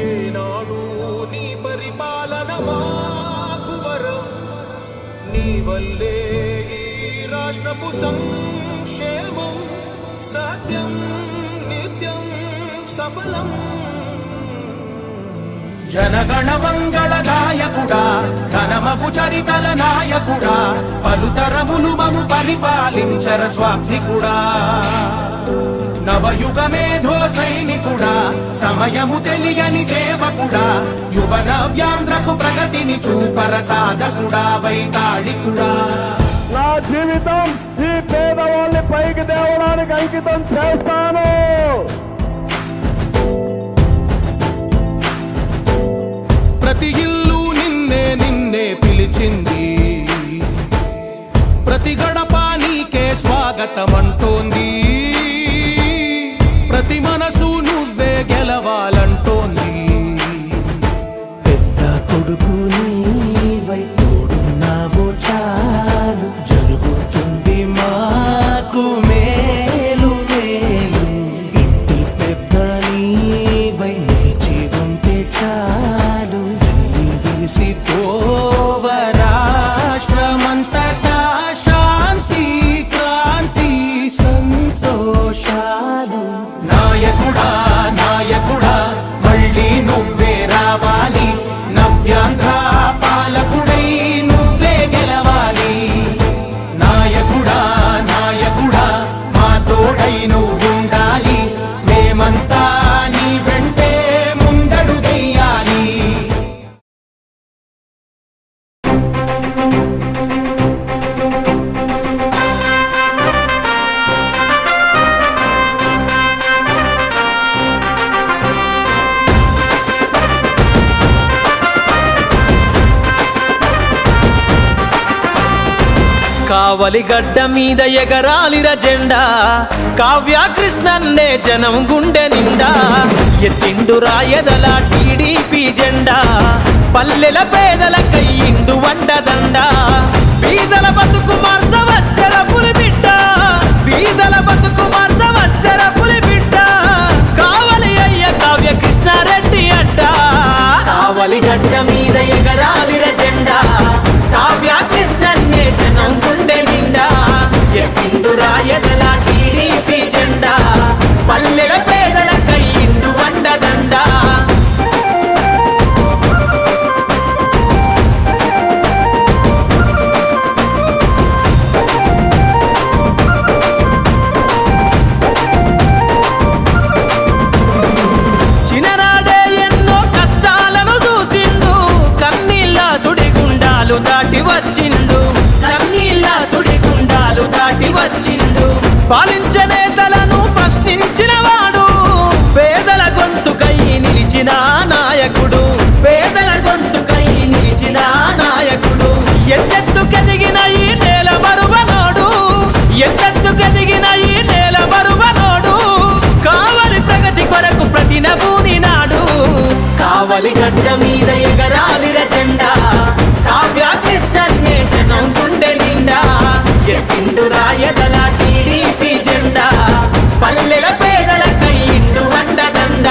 ఏనాడు నీ పరిపాలన మాకు వరం, నీ వల్లే ఈ రాష్ట్రపు సంక్షేమం సత్యం నిత్యం సఫలం. జనగణ మంగళ నాయకుడా, ఘనమగు చరితల నాయకుడా, పలుతరములు మము పరిపాలించర స్వామికుడా. నవయుగ మేధో సైనికుడా, సమయము తెలియని సేవకుడా, యువన వ్యాంధ్రకు ప్రగతిని చూపర సాధకుడా, వైతాళికుడా. నా జీవితం ఈ పేదవాళ్ళని పైకి తేవడానికి అంకితం చేస్తాను. ప్రతి ఇల్లు నిన్నే నిన్నే పిలిచింది, ప్రతి గడప నీకే స్వాగతమంటోంది, ప్రతి మనసు నువ్వే గెలవాలంటోంది. పెద్ద కొడుకు నీవై తోడున్నావో చాలు, జరుగుతుంది మాకు మేలు మేలు. ఇంటి పెద్ద నీవై నిలిచి ఉంటే చాలు, వెళ్ళి విరిసి పోవ రాష్ట్రమంతటా శాంతి క్రాంతి సంతోషాలు. నాయకుడా నాయకుడా మళ్ళీ నువ్వే రావాలి, నవ్యాంధ్ర పాలకుడై నువ్వే గెలవాలి. నాయకుడా నాయకుడా మా తోడై నువ్వుండాలి, మేమంతా నీ వెంటే ముందడుగెయ్యాలి. కావలి గడ్డ మీద ఎగరాలిర జెండా, కావ్య కృష్ణన్నే జనం గుండె నిండా. ఎత్తిండు రాయదల టీడీపీ జెండా, పల్లెల పేదల కయ్యిండు వండదండ. బీదల బతుకు మార్చవచ్చర పులి బిడ్డ, బీదల బతుకు మార్చవచ్చర పులి బిడ్డ. కావలి అయ్య కావ్య కృష్ణారెడ్డి అడ్డ. కావలి గడ్డ మీద ఎగరాలిర జెండా, కావ్య కృష్ణన్నే జనం గుండె నిండా. ఎత్తిండు రాయదల టీడీపీ జెండా, పల్లెల పేదల కయ్యిండు వండదండ. చిన్ననాడే ఎన్నో కష్టాలను చూసిండు, కన్నీళ్ళ సుడిగుండాలు దాటి వచ్చిండు, కన్నీళ్ళ సుడిగుండాలు దాటి వచ్చిండు. పాలించే నేతలను ప్రశ్నించిన వాడు, పేదల గొంతుకై నిలిచిన నాయకుడు, పేదల గొంతుకై నిలిచిన నాయకుడు. ఎత్తెత్తుకెదిగిన ఈ నేల మరువనోడు, ఎత్తెత్తుకెదిగిన ఈ నేల మరువనోడు. కావలి ప్రగతి కొరకు ప్రతినబూని నాడు. కావలి గడ్డ మీద ఎగరాలిర జెండా, కావ్య కృష్ణన్నే జనం గుండె నిండా. ఎత్తిండు రాయదల టీడీపీ జెండా, పల్లెల పేదల కయ్యిండు వండదండ.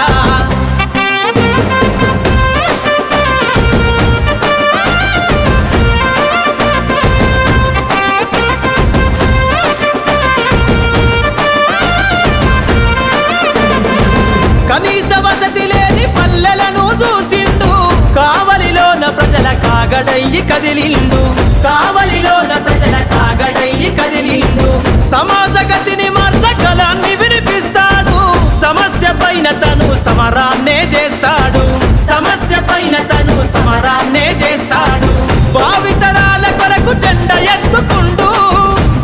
కనీస వసతి లేని పల్లెలను చూసిండు, కావలిలోన ప్రజల కాగడయ్యి కదిలిండు, కావలిలోన ప్రజల కాగడయ్యి కదిలిండు. సమాజ గతిని మార్చగలాన్ని వినిపిస్తాడు, సమస్య పైన తను సమరాన్నే చేస్తాడు, సమస్య పైన తను సమరాన్నే చేస్తాడు. భావితరాల కొరకు జెండ ఎత్తుకుండు,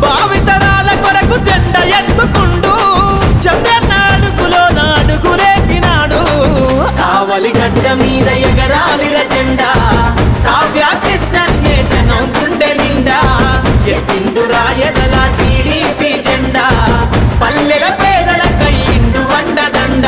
భావితరాల కొరకు జెండ ఎత్తుకుండు. చంద్రన్న అడుగులో నాడుగులేసినాడు. కావలి గడ్డ మీద ఎగరాలిర జెండా, కావ్య కృష్ణన్నే జనం గుండె నిండా. ఎత్తిండు రాయదల టీడీపీ జెండా, పల్లెల పేదల కయ్యిండు వండదండ.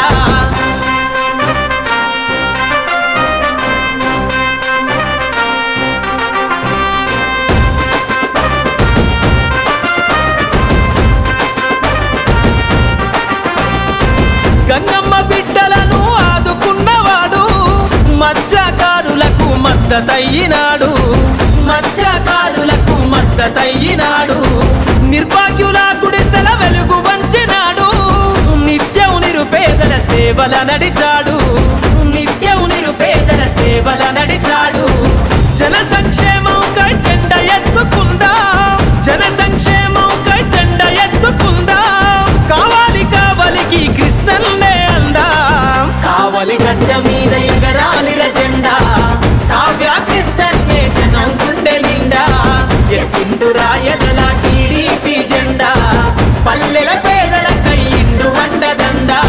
మద్దతయ్యినాడు, మత్స్యకారులకు మద్దతయ్యినాడు, నిర్భాగ్యుల గుడిసెల వెలుగు వంచినాడు, నిత్యం నిరుపేదల సేవల నడిచాడు, నిత్యం నిరుపేదల సేవల నడిచాడు. జన సంక్షేమంకై జెండ ఎత్తుకుందా, జన సంక్షేమంకై జెండ ఎత్తుకుందా, కావాలి కావలికి కృష్ణన్నే అందా, కావలి గడ్డ మీద ఎగరాలిర జెండా, కావ్య కృష్ణన్నే జనం గుండె నిండా, ఎత్తిండు రాయదల టీడీపీ జెండా, పల్లెల పేదల కయ్యిండు వండదండా.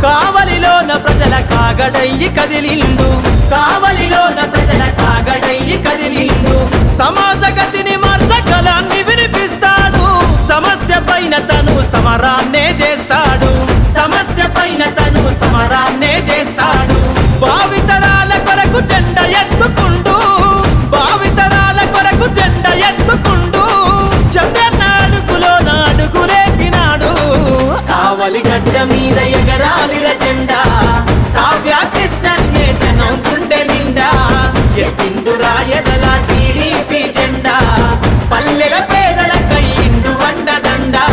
కావలిలోన ప్రజల కాగడయ్యి కదిలిండు, కావలిలోన ప్రజల కాగడయ్యి కదిలిండు, సమాజ గతిని మార్చగలాన్ని వినిపిస్తాడు, సమస్య పైన తను సమరాన్నే చేస్తాడు, సమస్య పైన తను సమరాన్నే చేస్తాడు. భావితరాల కొరకు జెండ ఎత్తుకుంటూ, భావితరాల కొరకు జెండ ఎత్తుకుంటూ, చంద్రన్న అడుగులోన అడుగులేసినాడు, కావలి గడ్డ మీద ఎగరాలిర జెండా, కావ్య కృష్ణన్నే జనం గుండె నిండా, ఎత్తిండు రాయదల టీడీపీ జెండా, పల్లెల పేదల కయ్యిండు వండదండా.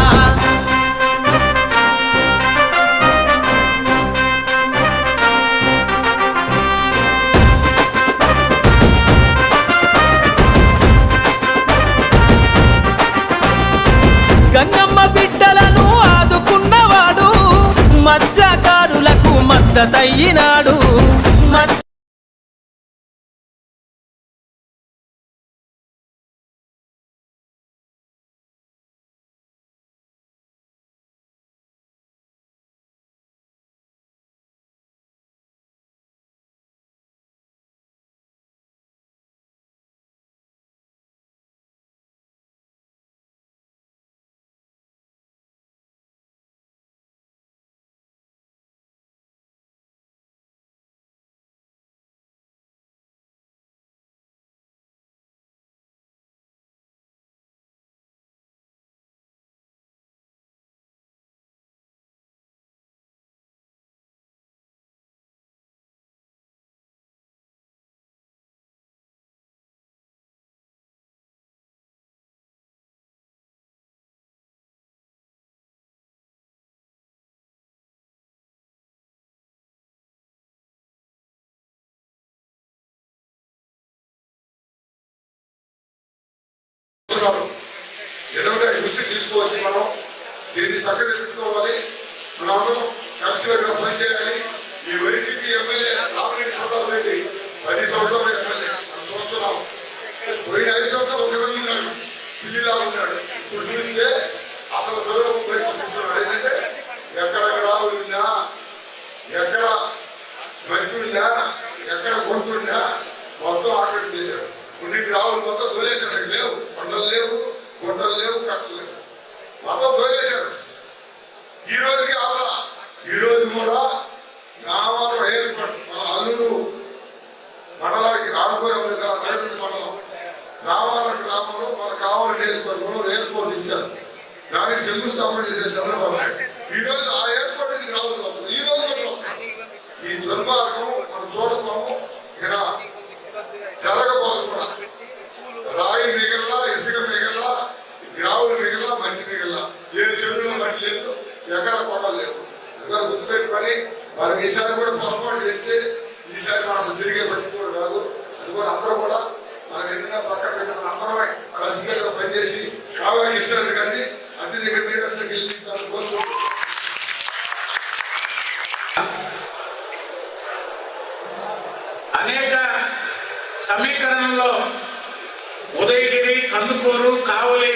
గంగమ్మ బిడ్డలను ఆదుకున్నవాడు, మత్స్యకారులకు మద్దతయ్యినాడు, ఎదురుగా దృష్టి తీసుకోవచ్చు. మనం దీన్ని చక్కదిద్దుకోవాలి, మనం అందరం కలిసికట్టుగా పనిచేయాలి. ఈ వైసీపీ ఎమ్మెల్యే రామిరెడ్డి ప్రతాప్ రెడ్డి 10 సంవత్సరాలు ఎమ్మెల్యే మనం చూస్తున్నాం. పోయిన 5 సంవత్సరాలు ఒక విధంగా ఉన్నాడు, పిల్లిలా ఉన్నాడు. ఇప్పుడు చూస్తే అసలు స్వరూపం పెట్టుకుంటున్నాడు. ఏంటంటే ఎక్కడ గ్రావులు ఉన్నా, ఎక్కడ మట్టి ఉన్నా, ఎక్కడ కొడుకున్నా మొత్తం ఆకలి చేశారు. కొన్ని గ్రావులు మొత్తం తోలేశారు. లేవు, కొండలు లేవు, గుంటలు లేవు, కట్టలు లేవు, మొత్తం తోలేశారు. ఈ రోజుకి ఆపల. ఈ రోజు కూడా గ్రామాలు ఏర్పాటు మన అల్లూరు మండలానికి ఆడుకోవడం నగదు మండలం గ్రామంలో మన కావాలి నియోజకవర్గంలో ఎయిర్పోర్ట్ ఇచ్చారు. దానికి శంకుస్థాపన చేసే చంద్రబాబు నాయుడు ఈ రోజు ఆ ఎయిర్పోర్ట్ నుంచి రావాలి. ఈ రోజు ఈ దుర్మార్గం మనం చూడతాము. ఇక్కడ జరగబోదు కూడా. రాయి మిగిలిన, ఇసుక మిగిలిన, గ్రావులు మిగిలిన, మట్టి మిగిలిన, ఏ చెరువులో మట్టి లేదు, ఎక్కడ కొండలు లేవు. అందుకని గుర్తుపెట్టుకొని మనం ఈసారి కూడా పొరపాటు చేస్తే ఈసారి మనం తిరిగే పరిస్థితి కూడా కాదు. అందుకని అందరూ కూడా మనం ఎన్నో పక్కన పెట్టుకుని అందరమే కలిసికట్టుగా పనిచేసి కావాలి కృష్ణారెడ్డి గారిని అత్యధిక మీడియాతో గెలిపించాలని కోరుకుంటున్నాం. అనేక సమీకరణంలో ఉదయగిరి, కందుకూరు, కావలి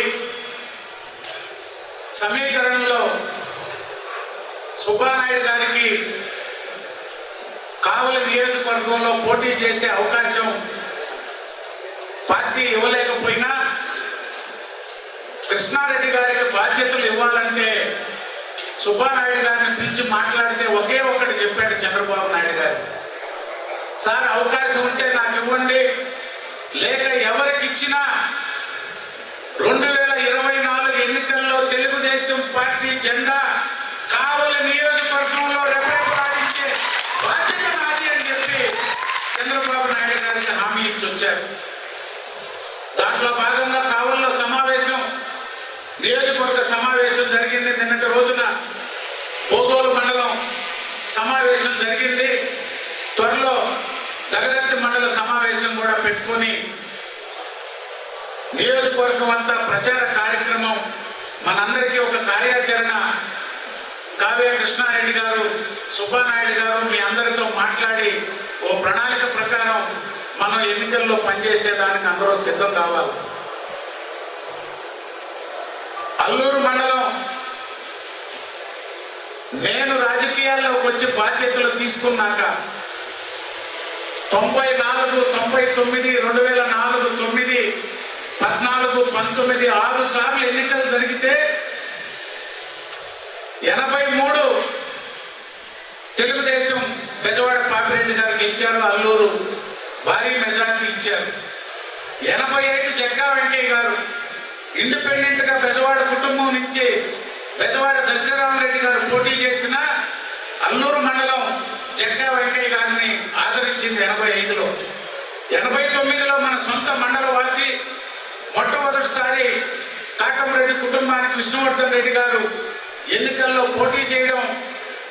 సమీకరణంలో సుబ్బానాయుడు గారికి కావలి నియోజకవర్గంలో పోటీ చేసే అవకాశం పార్టీ ఇవ్వలేకపోయినా కృష్ణారెడ్డి గారికి బాధ్యతలు ఇవ్వాలంటే సుబ్బానాయుడు గారిని పిలిచి మాట్లాడితే ఒకే ఒకటి చెప్పాడు చంద్రబాబు నాయుడు గారు, సార్ అవకాశం ఉంటే నాకు ఇవ్వండి, లేక ఎవరికి ఇచ్చినా 2024 ఎన్నికల్లో తెలుగుదేశం పార్టీ జెండా కావలి నియోజకవర్గంలో రెపరెపలాడించే బాధ్యత నాది అని చెప్పి చంద్రబాబు నాయుడు గారికి హామీ ఇచ్చి వచ్చారు. దాంట్లో భాగంగా కావలిలో సమావేశం, నియోజకవర్గ సమావేశం జరిగింది. నిన్నటి రోజున బోగోలు మండలం సమావేశం జరిగింది. త్వరలో దగదర్తి మండల సమావేశం కూడా పెట్టుకొని నియోజకవర్గం అంతా ప్రచార కార్యక్రమం, మనందరికీ ఒక కార్యాచరణ కావ్య కృష్ణారెడ్డి గారు, సుబ్బానాయుడు గారు మీ అందరితో మాట్లాడి ఓ ప్రణాళిక ప్రకారం మనం ఎన్నికల్లో పనిచేసేదానికి అందరూ సిద్ధం కావాలి. అల్లూరు మండలం నేను రాజకీయాల్లోకి వచ్చి బాధ్యతలు తీసుకున్నాక 94, 99, 2004, 9, 14, 19 6 సార్లు ఎన్నికలు జరిగితే 83 తెలుగుదేశం బెజవాడ పాపిరెడ్డి గారు గెలిచారు. అల్లూరు భారీ మెజార్టీ ఇచ్చారు. 85 జగ్గా వెంకయ్య గారు ఇండిపెండెంట్ గా బెజవాడ కుటుంబం నుంచి బెజవాడ దశరామరెడ్డి గారు పోటీ చేసిన అల్లూరు మండలం జగ్గా వెంకయ్య గారిని ఆదరించింది 85లో. 89లో మన సొంత మండల వాసి మొట్టమొదటిసారి కాటంరెడ్డి కుటుంబానికి విష్ణువర్ధన్ రెడ్డి గారు ఎన్నికల్లో పోటీ చేయడం,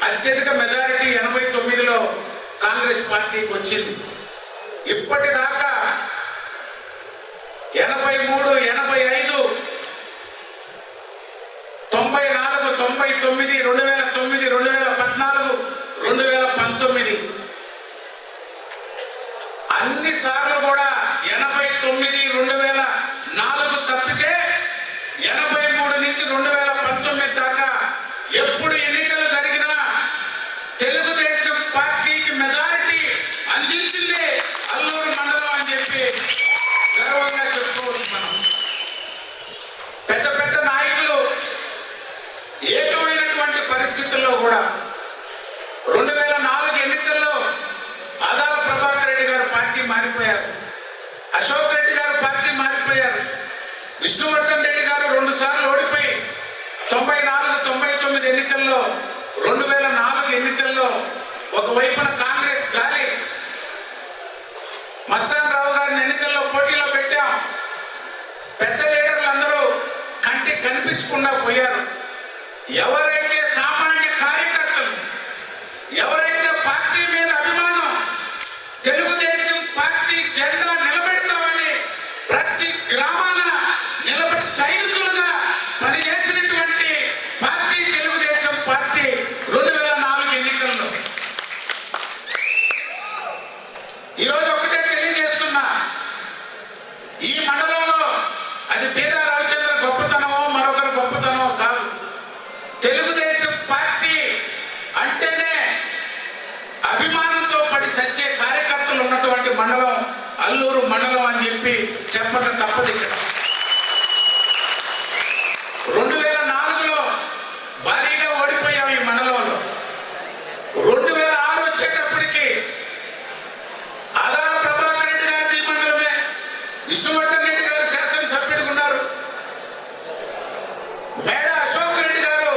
అత్యధిక మెజారిటీ 89లో కాంగ్రెస్ పార్టీకి వచ్చింది. ఇప్పటిదాకా 83, 85, 94, 99, 2009, 2014, 2019 అన్ని సార్లు కూడా 89, 2004 తప్పితే 83 నుంచి 2019 దాకా ఎప్పుడు ఎన్నికలు జరిగినా తెలుగుదేశం పార్టీకి మెజారిటీ అందించింది అల్లూరు మండలం అని చెప్పి గర్వంగా చెప్పుకోవచ్చు. మనం పెద్ద పెద్ద నాయకులు ఏకమైనటువంటి పరిస్థితుల్లో కూడా 2004 ఎన్నికల్లో ఆదాల ప్రభాకర్ రెడ్డి గారు పార్టీ మారిపోయారు, అశోక్ రెడ్డి గారు పార్టీ మారిపోయారు, విష్ణువర్ధన్ రెడ్డి గారు 2 సార్లు ఓడిపోయి 94, 99 ఎన్నికల్లో 2004 ఎన్నికల్లో ఒకవైపున కాంగ్రెస్ గాలి, మస్తాన్ రావు గారిని ఎన్నికల్లో పోటీలో పెట్టాం. పెద్ద లీడర్లు అందరూ కంటికి కనిపించకుండా పోయారు. ఎవరైతే సామాన్య కార్యకర్తలు, ఎవరైతే పార్టీ మీద అభిమానం, తెలుగుదేశం పార్టీ జెండా నిలబెడతామని ప్రతి గ్రామాన నిలబడి సైనికులుగా పనిచేసినటువంటి పార్టీ తెలుగుదేశం పార్టీ 2004 ఎన్నికల్లో. ఈరోజు ఒకటే తెలియజేస్తున్నా, ఈ మండలంలో అది బీదా రవిచంద్ర గొప్పతనమో మరొకరు గొప్పతనమో కాదు. తెలుగుదేశం పార్టీ అంటేనే అభిమానంతో పడి సచ్చే కార్యకర్తలు ఉన్నటువంటి మండలం అల్లూరు మండలం అని చెప్పి చెప్పక తప్పదు. ఇక్కడ 2004లో భారీగా ఓడిపోయాం ఈ మండలంలో. 2006 వచ్చేటప్పటికి ఆదాల ప్రభాకర్ రెడ్డి గారి ఈ మండలమే, విష్ణువర్ధన్ రెడ్డి గారు శాసనసభ్యుడిగా ఉన్నారు, మేడ అశోక్ రెడ్డి గారు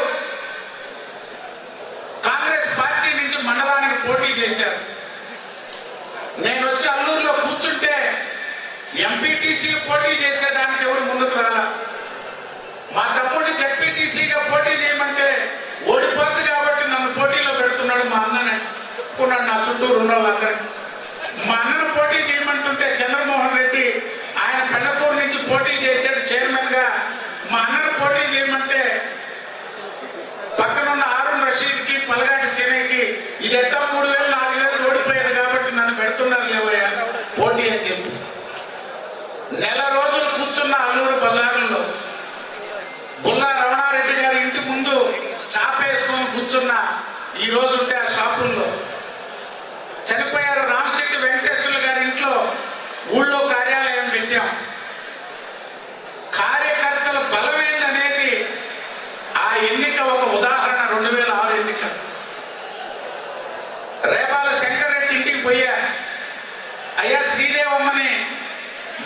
కాంగ్రెస్ పార్టీ నుంచి మండలానికి పోటీ చేశారు. నేను వచ్చి అల్లూరులో కూర్చుంటే ఎంపీటీసీకి పోటీ చేసేదానికి ఎవరు ముందుకు రాలా. మా తమ్ముడిని జెడ్పీటీసీగా పోటీ చేయమంటే ఓడిపోద్ది కాబట్టి నన్ను పోటీలో పెడుతున్నాడు మా అన్నని చెప్పుకున్నాడు నా చుట్టూరు ఉన్న వాళ్ళందరికీ. మా అన్నను పోటీ చేయమంటుంటే చంద్రమోహన్ రెడ్డి ఆయన పెళ్లకూరు నుంచి పోటీ చేశాడు చైర్మన్ గా. మా అన్నను పోటీ చేయమంటే పక్కనున్న ఆరుణ్ రషీద్కి, పలగాటి సేనకి ఇది ఎట్టా 3000, 4000 ఓడిపోయేది కాబట్టి నన్ను పెడుతున్నారు లేవయ్యా పోటీ అని చెప్పి. నెల రోజులు కూర్చున్న అల్లూరు బజార్లో బుల్లా రమణారెడ్డి గారి ఇంటి ముందు చాపేసుకొని కూర్చున్న ఈ రోజు ఉంటే ఆ షాపుల్లో. చనిపోయారు రామశెట్టి వెంకటేశ్వర్లు గారి ఇంట్లో ఊళ్ళో కార్యాలయం పెట్టాం. కార్యకర్తల బలమేందనేది ఆ ఎన్నిక ఒక ఉదాహరణ. 2006 ఎన్నిక. రేపాల శంకర్రెడ్డి ఇంటికి పోయా, అయ్యా శ్రీదేవమ్మని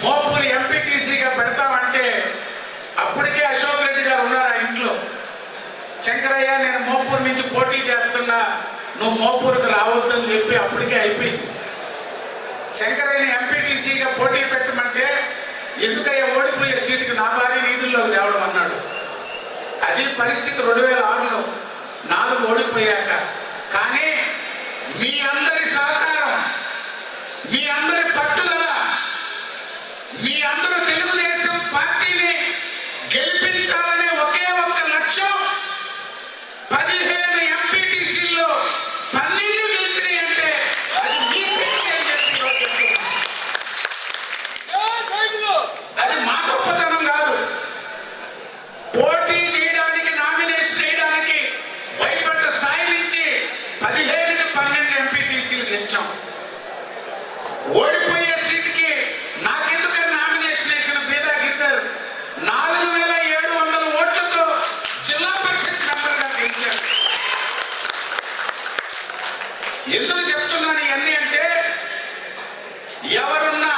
మోపూరు ఎంపీటీసీగా పెడతామంటే అప్పటికే అశోక్ రెడ్డి గారు ఉన్నారు ఆ ఇంట్లో. శంకరయ్య నేను మోపూరు నుంచి పోటీ చేస్తున్నా, నువ్వు మోపూరుకు రావద్దని చెప్పి అప్పటికే అయిపోయింది. శంకరయ్యని ఎంపీటీసీగా పోటీ పెట్టమంటే ఎందుకయ్యా ఓడిపోయే సీటుకి నా భార్య నిధుల్లోకి తేవడం అన్నాడు. అది పరిస్థితి 2006లో 4 ఓడిపోయాక. కానీ మీ అందరి సహకారం, మీ అందరి పట్టుదల, మీ అందరూ తెలుగుదేశం పార్టీని గెలిపించాలనే ఒకే ఒక్క లక్ష్యం, 15 ఎంపీటీసీల్లో 12 గెలిచినాయి అంటే అది మీ శక్తి అని చెప్పి చెప్తున్నా. అది మా గొప్పతనం కాదు. పోటీ చేయడానికి, నామినేషన్ చేయడానికి భయపడ్డ స్థాయి నుంచి 15కి 12 ఎంపీటీసీలు గెలిచాం. ఓడిపోయే సీటుకి నాకెందుకని నామినేషన్ వేసిన బీదా గిరిధర్ 4700 ఓట్లతో జిల్లా పరిషత్ మెంబర్గా గెలిచారు. ఎందుకు చెప్తున్నాను ఇవన్నీ అంటే, ఎవరున్నా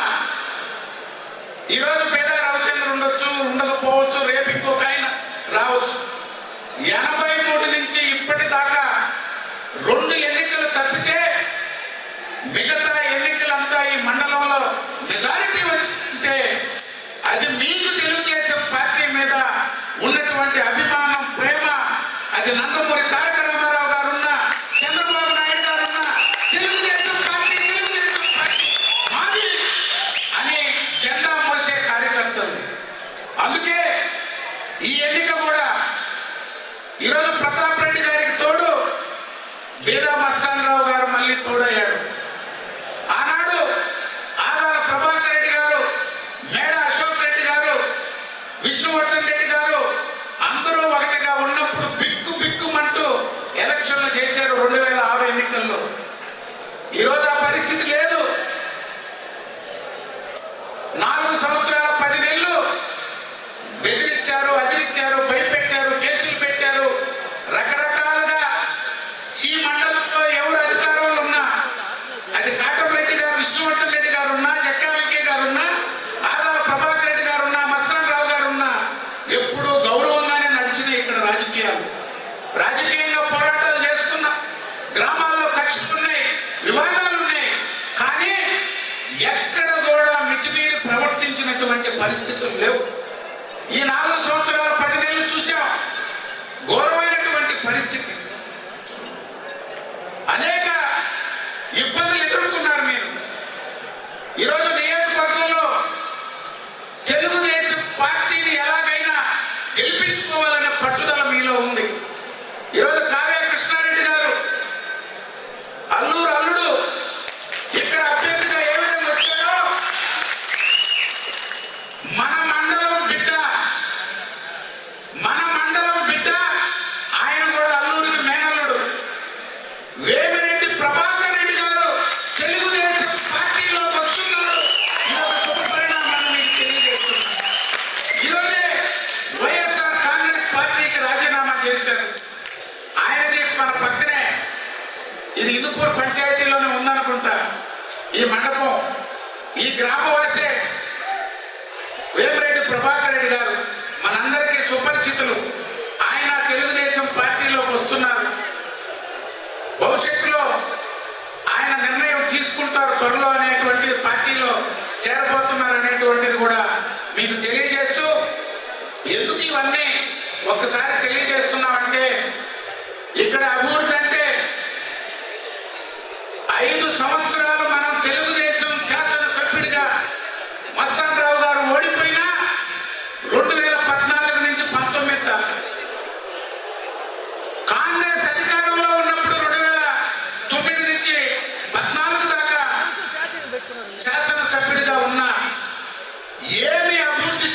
ఈరోజు పేద రవిచంద్ర ఉండొచ్చు, ఉండకపోవచ్చు, రేపు ఇంకొక ఆయన రావచ్చు. 83 నుంచి ఇప్పటిదాకా 2 ఎన్నికలు తప్పితే మిగతా ఎన్నికలంతా ఈ మండలంలో మెజారిటీ వచ్చింటే అది మీకు తెలుగుదేశం పార్టీ మీద ఉన్నటువంటి అభిమానం, ప్రేమ. అది నందమూరి తారక రామారావు గారున్నా, చంద్రబాబు నాయుడు గారున్నా, తెలుగుదేశం పార్టీ మాది అని జెండా మోసే కార్యకర్తలు. అందుకే ఈ ఎన్నిక కూడా ఈరోజు ప్రతాప్ రెడ్డి గారికి తోడు బీదా మస్తానరావు గారు మళ్ళీ తోడయ్యాడు. ఆనాడు ఆదాల ప్రభాకర్ రెడ్డి గారు, మేడ అశోక్ రెడ్డి గారు, విష్ణువర్ధన్ రెడ్డి గారు అందరూ ఒకటిగా ఉన్నప్పుడు బిక్కుమంటూ ఎలక్షన్లు చేశారు 2006 ఎన్నికల్లో. ఈరోజు ఆ పరిస్థితి లేదు. 4 సంవత్సరాల 10 నెలలు బెదిరించారు, అదిరించారు, భయపెట్టారు, కేసులు పెట్టారు. రకరకాలుగా ఈ మండలంలో ఎవరు అధికారంలో ఉన్నా, అది కాటంరెడ్డి గారు, విష్ణువర్ధన్ రెడ్డి గారు ఉన్నా, జక్కా వెంకయ్య గారు ఉన్నా, ఆదాల ప్రభాకర్ రెడ్డి గారు ఉన్నా, మస్తానరావు గారు ఉన్నా, ఎప్పుడూ గౌరవంగానే నడిచినాయి ఇక్కడ రాజకీయాలు. రాజకీయంగా పోరాటాలు చేసుకున్నా, గ్రామాల్లో కక్షలున్నాయి, వివాదాలు ఉన్నాయి. కానీ ఎక్కడ కూడా మితిమీరి ప్రవర్తించినటువంటి పరిస్థితులు లేవు. ఈ 4 సంవత్సరాల 10 నెలలు చూసాం. ఘోరమైనటువంటి పరిస్థితి, అనేక ఇబ్బందులు ఎదుర్కొన్నారు మీరు. ఈరోజు నియోజకవర్గంలో తెలుగుదేశం పార్టీని ఎలాగైనా గెలిపించుకోవాలనే పట్టుదల మీలో ఉంది. ఈరోజు కావ్య కృష్ణారెడ్డి గారు అల్లుడు ఇక్కడ అభ్యర్థిగా ఏ విధంగా వచ్చాడో, మన మండలం బిడ్డ ఆయన కూడా అల్లూరికి మేనల్లుడు. వేమిరెడ్డి ప్రభాకర్ రెడ్డి గారు తెలుగుదేశం పార్టీలోకి వస్తున్నారు. ఇదొక శుభ పరిణామాన్ని మీకు తెలియజేస్తున్నారు. ఈరోజే వైఎస్ఆర్ కాంగ్రెస్ పార్టీకి రాజీనామా చేశారు. ఆయనది మన పక్కనే, ఇది ఇందుపూర్ పంచాయతీలోనే ఉందనుకుంటా ఈ మండపం. ఈ గ్రామవాసే వేమిరెడ్డి ప్రభాకర్ రెడ్డి గారు మనందరికీ సుపరిచితులు. ఆయన తెలుగుదేశం పార్టీలోకి వస్తున్నారు. భవిష్యత్తులో ఆయన నిర్ణయం తీసుకుంటారు త్వరలో అనేటువంటి పార్టీలో చేరబోతున్నారు అనేటువంటిది కూడా మీకు తెలియజేస్తూ, ఎందుకు ఇవన్నీ ఒక్కసారి తెలియజేస్తున్నామంటే, ఇక్కడ అభివృద్ధి అంటే 5 సంవత్సరాలు మనం తెలుగుదేశం శాసనసభ్యుడిగా మస్తానరావు గారు ఓడిపోయినా 2014 నుంచి 19 దాకా, కాంగ్రెస్ అధికారంలో ఉన్నప్పుడు 2009 నుంచి 14 దాకా శాసనసభ్యుడిగా ఉన్న ఏమి అభివృద్ధి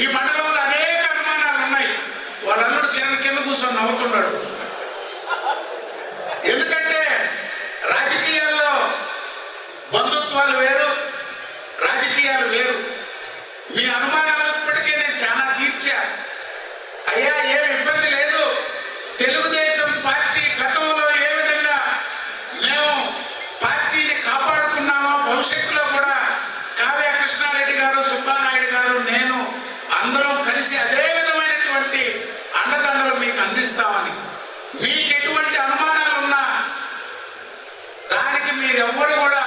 ఈ మండలంలో అనేక అనుమానాలు ఉన్నాయి. వాళ్ళందరూ కింద కూర్చొని నవ్వుతున్నాడు. ఎందుకంటే రాజకీయాల్లో బంధుత్వాలు వేరు, రాజకీయాలు వేరు. మీ అనుమానాలు ఇప్పటికే నేను చాలా తీర్చా. అయ్యా ఏమి ఇబ్బంది లేదు. తెలుగుదేశం పార్టీ గతంలో ఏ విధంగా మేము పార్టీని కాపాడుకున్నామో భవిష్యత్తులో కూడా కావ్య కృష్ణారెడ్డి గారు, సుబ్బానాయుడు గారు, నేను అందరం కలిసి అదే విధమైనటువంటి అండదండలు మీకు అందిస్తామని. మీకు ఎటువంటి అనుమానాలు ఉన్నా దానికి మీరెవ్వరు కూడా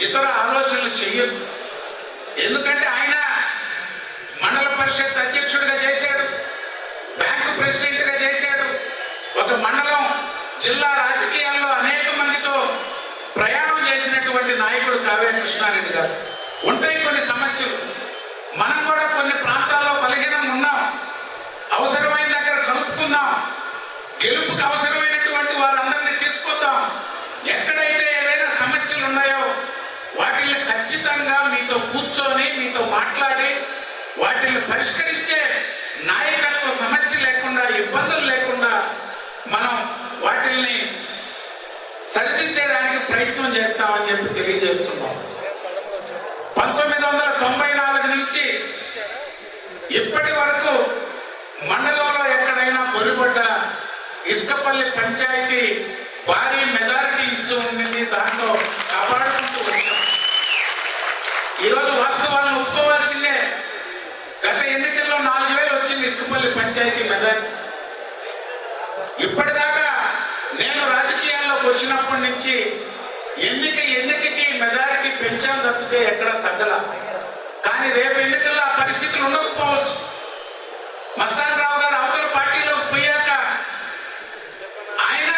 ఇతర ఆలోచనలు చెయ్యదు. ఎందుకంటే ఆయన మండల పరిషత్ అధ్యక్షుడిగా చేశాడు, బ్యాంకు ప్రెసిడెంట్గా చేశాడు. ఒక మండలం జిల్లా రాజకీయాల్లో అనేక మందితో ప్రయాణం చేసినటువంటి నాయకుడు కావ్య కృష్ణారెడ్డి గారు. ఉంటాయి కొన్ని సమస్యలు, మనం కూడా కొన్ని ప్రాంతాల్లో బలహీనం ఉన్నాం. అవసరమైన దగ్గర కలుపుకుందాం. గెలుపుకి అవసరమైనటువంటి వారందరినీ తీసుకొద్దాం. ఎక్కడైతే ఏదైనా సమస్యలు ఉన్నాయో వాటిని ఖచ్చితంగా మీతో కూర్చొని మీతో మాట్లాడి వాటిని పరిష్కరించే నాయకత్వ సమస్య లేకుండా, ఇబ్బందులు లేకుండా మనం వాటిల్ని సరిదిద్దేదానికి ప్రయత్నం చేస్తామని చెప్పి తెలియజేస్తున్నాం. 1994 నుంచి ఇప్పటి వరకు మండలంలో ఎక్కడైనా బొరిపడ్డ ఇసుకపల్లి పంచాయతీ భారీ మెజారిటీ ఇస్తూ ఉండింది. దాంట్లో కాపాడుకుంటూ వచ్చాం. ఈరోజు వాస్తవాలను ఒప్పుకోవాల్సిందే. గత ఎన్నికల్లో 4000 వచ్చింది ఇసుకపల్లి పంచాయతీ మెజారిటీ. ఇప్పటిదాకా నేను రాజకీయాల్లోకి వచ్చినప్పటి నుంచి ఎన్నికకి మెజారిటీ పెంచాను తప్పితే ఎక్కడ తగ్గల. కానీ రేపు ఎన్నికల్లో ఆ పరిస్థితులు ఉండకపోవచ్చు. మస్తాన్ రావు గారు అవతల పార్టీలోకి పోయాక ఆయన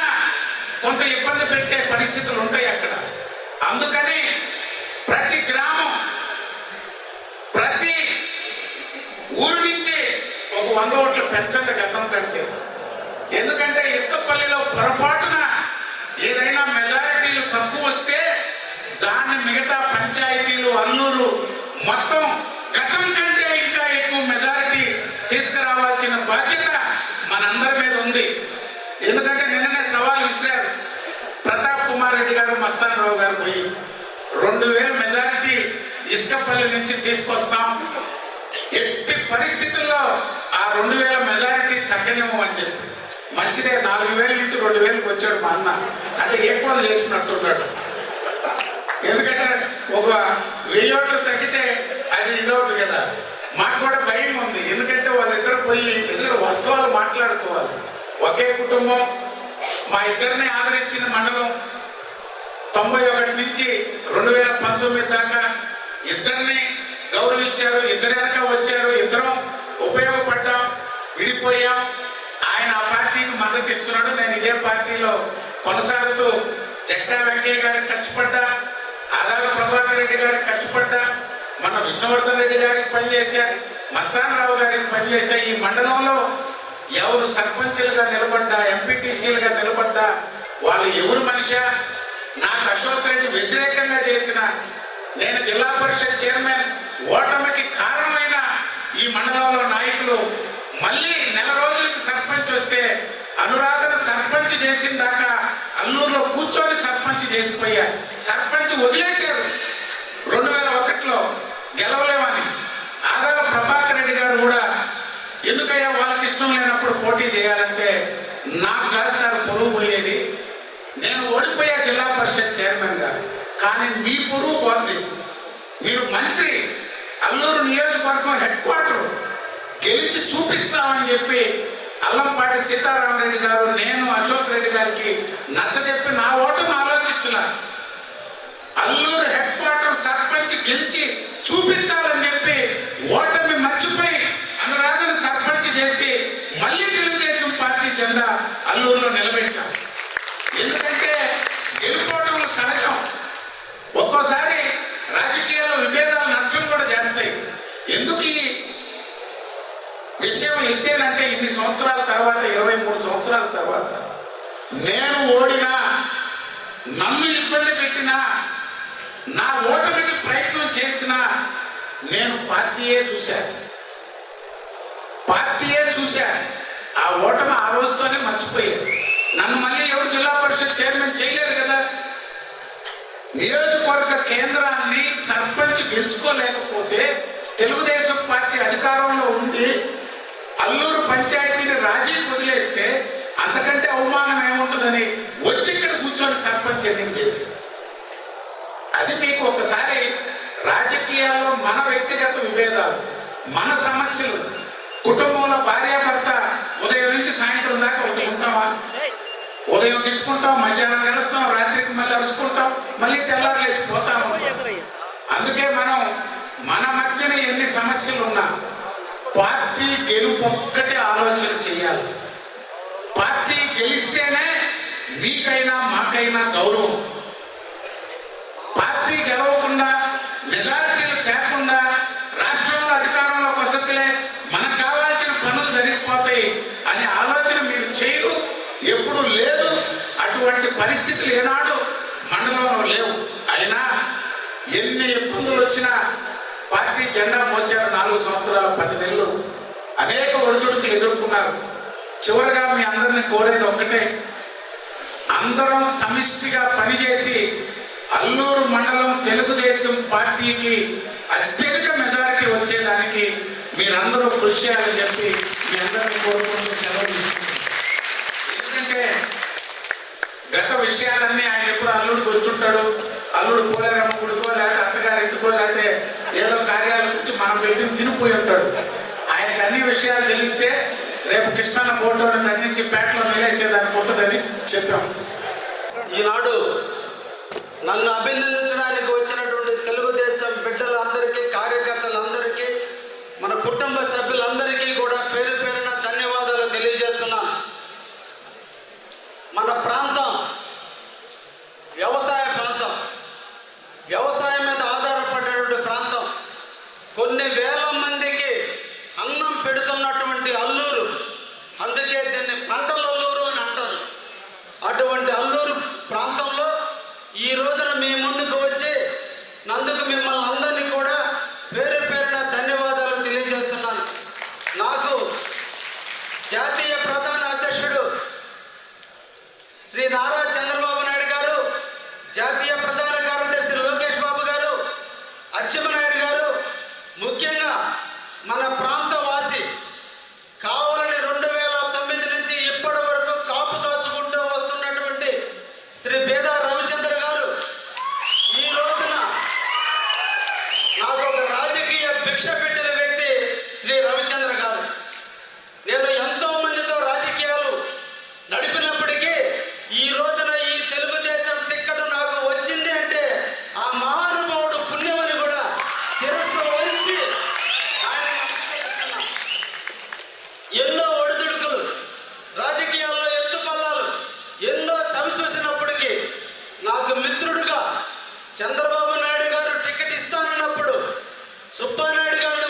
కొంత ఇబ్బంది పెట్టే పరిస్థితులు ఉంటాయి అక్కడ. అందుకని ప్రతి గ్రామం, ప్రతి ఊరు నుంచి ఒక 100 ఓట్లు పెంచండి గతం కంటే. ఎందుకంటే ఇసుకపల్లిలో పొరపాటున ఏదైనా మెజారిటీలు తక్కువ వస్తే దాన్ని మిగతా పంచాయతీలు, అల్లూరు మొత్తం గతం కంటే ఇంకా ఎక్కువ మెజారిటీ తీసుకురావాల్సిన బాధ్యత మనందరి మీద ఉంది. ఎందుకంటే నిన్ననే సవాల్ విసిరారు ప్రతాప్ కుమార్ రెడ్డి గారు, మస్తాన్ రావు గారు పోయి 2000 మెజారిటీ ఇసుకపల్లి నుంచి తీసుకొస్తాం, ఎట్టి పరిస్థితుల్లో ఆ 2000 మెజారిటీ తగ్గనివ్వమని చెప్పి. మంచిదే, 4000 నుంచి 2000కి వచ్చాడు మా అన్న. అంటే ఈక్వల్ చేసినట్టున్నాడు. ఎందుకంటే ఒక 1000 ఓట్లు తగ్గితే అది ఇదవుతుంది కదా. మాకు కూడా భయం ఉంది. ఎందుకంటే వాళ్ళిద్దరు పోయి ఎందుకంటే వాస్తవాలు మాట్లాడుకోవాలి. ఒకే కుటుంబం, మా ఇద్దరిని ఆదరించిన మండలం 91 నుంచి 2019 దాకా ఇద్దరిని గౌరవించారు. ఇద్దరు వెనక వచ్చారు, ఇద్దరం ఉపయోగపడ్డాం, విడిపోయాం. ఆయన ఆ పార్టీకి మద్దతు ఇస్తున్నాడు, నేను ఇదే పార్టీలో కొనసాగుతూ జట్టా వెంకయ్య గారికి కష్టపడ్డా, ఆదాల ప్రభాకర్ రెడ్డి గారికి కష్టపడ్డా, మన విష్ణువర్ధన్ రెడ్డి గారికి పనిచేశా, మస్తాన్ రావు గారికి పనిచేశా. ఈ మండలంలో ఎవరు సర్పంచులుగా నిలబడ్డా, ఎంపీటీసీలుగా నిలబడ్డా వాళ్ళు ఎవరు మనిషా? నాకు అశోక్ రెడ్డి వ్యతిరేకంగా చేసిన, నేను జిల్లా పరిషత్ చైర్మన్ ఓటమికి కారణమైన ఈ మండలంలో నాయకులు మళ్ళీ నెల రోజులకి సర్పంచ్ వస్తే అనురాధన సర్పంచ్ చేసిన దాకా అల్లూరులో కూర్చొని సర్పంచ్ చేసిపోయా. సర్పంచ్ వదిలేశారు 2001లో గెలవలేమని. ఆదాల ప్రభాకర్ రెడ్డి గారు కూడా ఎందుకయ్యా వాళ్ళకి ఇష్టం లేనప్పుడు పోటీ చేయాలంటే, నాకు కాదు సార్ పొరుగు పోయేది, నేను ఓడిపోయా జిల్లా పరిషత్ చైర్మన్గా, కానీ మీ పొరుగు పోంది. మీరు మంత్రి, అల్లూరు నియోజకవర్గం హెడ్ క్వార్టర్ గెలిచి చూపిస్తామని చెప్పి అల్లంపాటి సీతారామరెడ్డి గారు, నేను అశోక్ రెడ్డి గారికి నచ్చజెప్పి నా ఓటును ఆలోచించిన అల్లూరు హెడ్ క్వార్టర్ సర్పంచ్ గెలిచి చూపించాలని చెప్పి ఓటమి మర్చిపోయి అనురాధన సర్పంచ్ చేసి మళ్ళీ తెలుగుదేశం పార్టీ జెండా అల్లూరులో నిలబెట్టాం. ఎందుకంటే గెలుపోవటం సహజం. ఒక్కోసారి రాజకీయాల్లో విభేదాలు నష్టం కూడా చేస్తాయి. ఎందుకు ఈ విషయం ఎత్తేనంటే, ఇన్ని సంవత్సరాల తర్వాత, 23 సంవత్సరాల తర్వాత నేను ఓడినా, నన్ను ఇబ్బంది పెట్టినా, నా ఓటమికి ప్రయత్నం చేసినా నేను పార్టీయే చూశాను. పార్టీయే చూశారు. ఆ ఓటమి ఆ రోజుతోనే మర్చిపోయారు. నన్ను మళ్ళీ ఎవరు జిల్లా పరిషత్ చైర్మన్ చేయలేరు కదా. నియోజకవర్గ కేంద్రాన్ని సర్పంచ్ గెలుచుకోలేకపోతే తెలుగుదేశం పార్టీ అధికారంలో ఉండి అల్లూరు పంచాయతీని రాజీకి వదిలేస్తే అంతకంటే అవమానం ఏముంటుందని వచ్చి ఇక్కడ కూర్చొని సర్పంచ్ ఎన్నిక చేసి, అది మీకు ఒకసారి రాజకీయాల్లో మన వ్యక్తిగత విభేదాలు, మన సమస్యలు, కుటుంబంలో భార్యాభర్త ఉదయం నుంచి సాయంత్రం దాకా ఒకటి ఉంటామా? ఉదయం తిట్టుకుంటాం, మధ్యాహ్నం కలుస్తాం, రాత్రికి మళ్ళీ అరుచుకుంటాం, మళ్ళీ తెల్లారు లేచిపోతాం. అందుకే మనం మన మధ్యన ఎన్ని సమస్యలు ఉన్నా పార్టీ గెలుపు ఒక్కటే ఆలోచన చేయాలి. పార్టీ గెలిస్తేనే మీకైనా మాకైనా గౌరవం. పార్టీ గెలవకుండా మెజారిటీలు తేకుండా రాష్ట్రంలో అధికారంలోకి వస్తలే మనకు కావాల్సిన పనులు జరిగిపోతాయి అనే ఆలోచన మీరు చేయరు, ఎప్పుడు లేదు. అటువంటి పరిస్థితులు ఏనాడు మండలంలో లేవు. అయినా ఎన్ని ఇబ్బందులు వచ్చినా పార్టీ జెండా మోసారు. 4 సంవత్సరాల 10 నెలలు అనేక ఒడిదుడుకులు ఎదుర్కొన్నారు. చివరిగా మీ అందరినీ కోరేది ఒక్కటే, అందరం సమిష్టిగా పనిచేసి అల్లూరు మండలం తెలుగుదేశం పార్టీకి అత్యధిక మెజారిటీ వచ్చేదానికి మీరందరూ కృషి చేయాలని చెప్పి మీ అందరినీ కోరుకుంటూ సెలవు తీసుకుంటున్నాను. ఎందుకంటే గత విషయాలన్నీ ఆయన ఎప్పుడు అల్లుడికి వచ్చుంటాడు, అల్లుడు పోలేరమ్మ గుడికో లేకపోతే అత్తగారి ఇంటికో లేకపోతే ఏదో కార్యాల గురించి మనం పెట్టి తినిపోయి ఉంటాడు. ఆయనకు అన్ని విషయాలు తెలిస్తే రేపు కృష్ణన్న ఫోటోని దండించి పేటలో నిలేసేదానికి ఉంటుందని చెప్పాం. ఈనాడు నన్ను అభినందించడానికి వచ్చినటువంటి తెలుగుదేశం బిడ్డలందరికీ, కార్యకర్తలందరికీ, మన కుటుంబ సభ్యులందరికీ కూడా పేరు పేరున ధన్యవాదాలు తెలియజేస్తున్నాను. మన ప్రాంతం వ్యవసాయ ప్రాంతం, వ్యవసాయం మీద ఆధారపడేటువంటి ప్రాంతం. కొన్ని వేల మందికి అన్నం పెడుతున్నటువంటి అల్లూరు, అందుకే దీన్ని పంటల అల్లూరు అని అంటారు. అటువంటి అల్లూరు ప్రాంతంలో ఈ రోజున మీ ముందుకు వచ్చి నందుకు మిమ్మల్ని అందరినీ కూడా పేరు పేరున ధన్యవాదాలు తెలియజేస్తున్నాను. నాకు జాతీయ ప్రధాన అధ్యక్షుడు శ్రీ నారా చంద్రబాబు నాయుడు గారు, జాతీయ ప్రధాన కార్యదర్శి లోకేష్ బాబు గారు, అచ్చెన్నాయుడు గారు, ముఖ్యంగా మన ప్రాంత వాసి కావాలని 2009 నుంచి ఇప్పటి వరకు కాపు కాసుకుంటూ వస్తున్నటువంటి శ్రీ బేదా రవిచంద్ర గారు, ఈ రోజున నాకు ఒక రాజకీయ భిక్ష పెట్టిన వ్యక్తి శ్రీ రవిచంద్ర గారు. నేను ఎంతో మందితో రాజకీయాలు నడిపినప్పటికీ ఈ రోజున ఈ తెలుగుదేశం టిక్కెట్ నాకు వచ్చింది అంటే ఆ మహానుభావుడు పుణ్యమని కూడా శిరస్సు వంచి ఆయన నమస్కరిస్తున్నాను. ఎన్నో ఒడిదుడుకులు, రాజకీయాల్లో ఎత్తుపల్లాలు ఎన్నో చవి చూసినప్పటికీ నాకు మిత్రుడుగా చంద్రబాబు నాయుడు గారు టికెట్ ఇస్తానన్నప్పుడు సుబ్బానాయుడు గారిని